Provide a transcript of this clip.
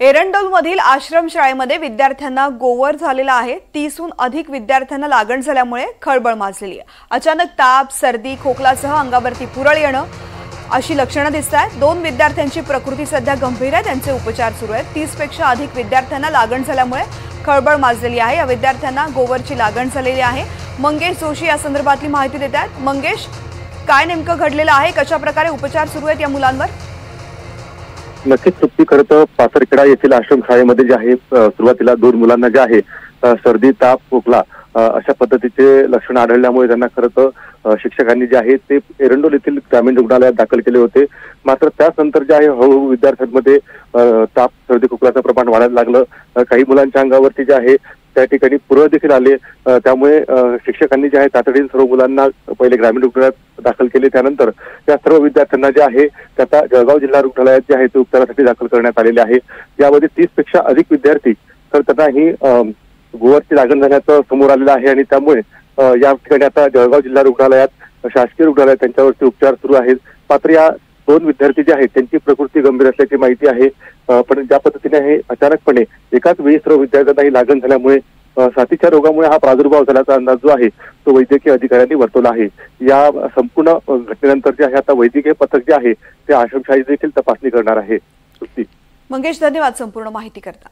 एरंडोलमधील आश्रमशाळेमध्ये विद्यार्थ्यांना गोवर झालेला आहे। 30हून अधिक विद्यार्थ्यांना लागण झाल्यामुळे खळबळ माजलेली आहे। अचानक ताप, सर्दी, खोकलासह अंगावरती पुरळ येणं अशी लक्षणं दिसतात। 2 विद्यार्थ्यांची प्रकृती सध्या गंभीर आहे, त्यांचे उपचार सुरू आहेत। 30 पेक्षा अधिक विद्यार्थ्यांना लागण झाल्यामुळे खळबळ माजलेली आहे। या विद्यार्थ्यांना गोवरची लागण झालेली आहे। मंगेश जोशी या संदर्भातली माहिती देतात। मंगेश, काय नेमकं घडलेलं आहे, कशा प्रकारे उपचार सुरू आहेत या मुलांवर? नक्कीच तृप्ती, खरं तर पाथरखेडा येथील आश्रमशाळेमध्ये जे आहे सुरुवातीला 2 मुलांना जे आहे सर्दी, ताप, खोकला अशा पद्धतीचे लक्षण आढळल्यामुळे त्यांना खरं तर शिक्षकांनी जे आहे ते एरंडोल येथील ग्रामीण रुग्णालयात दाखल केले होते। मात्र त्यानंतर जे आहे हळूहळू विद्यार्थ्यांमध्ये ताप, सर्दी, खोकल्याचं प्रमाण वाढायला लागलं। काही मुलांच्या अंगावरती जे आहे त्या ठिकाणी पुरळ देखील आले। त्यामुळे शिक्षकांनी जे आहे तातडीने सर्व मुलांना पहिले ग्रामीण रुग्णालयात दाखल केले। त्यानंतर त्या सर्व विद्यार्थ्यांना जे आहे त्या जळगाव जिल्हा रुग्णालयात जे आहे ते उपचारासाठी दाखल करण्यात आलेले आहे। यामध्ये 30 पेक्षा अधिक विद्यार्थी तर त्यांना ही गोवरची लागण झाल्याचं समोर आलेलं आहे आणि त्यामुळे या ठिकाणी आता जळगाव जिल्हा रुग्णालयात शासकीय रुग्णालयात त्यांच्यावरती उपचार सुरू आहेत। मात्र या 2 विद्यार्थी जे आहेत त्यांची प्रकृती गंभीर असल्याची माहिती आहे। पण ज्या पद्धतीने हे अचानकपणे एकाच वेळी सर्व विद्यार्थ्यांना ही लागण झाल्यामुळे साथीच्या रोगामुळे हा प्रादुर्भाव झाल्याचा अंदाज जो आहे तो वैद्यकीय अधिकाऱ्यांनी वर्तवला आहे। या संपूर्ण घटनेनंतर जे आहे आता वैद्यकीय पथक जे आहे ते आश्रमशाळेत देखील तपासणी करणार आहे। मंगेश, धन्यवाद संपूर्ण माहिती करता।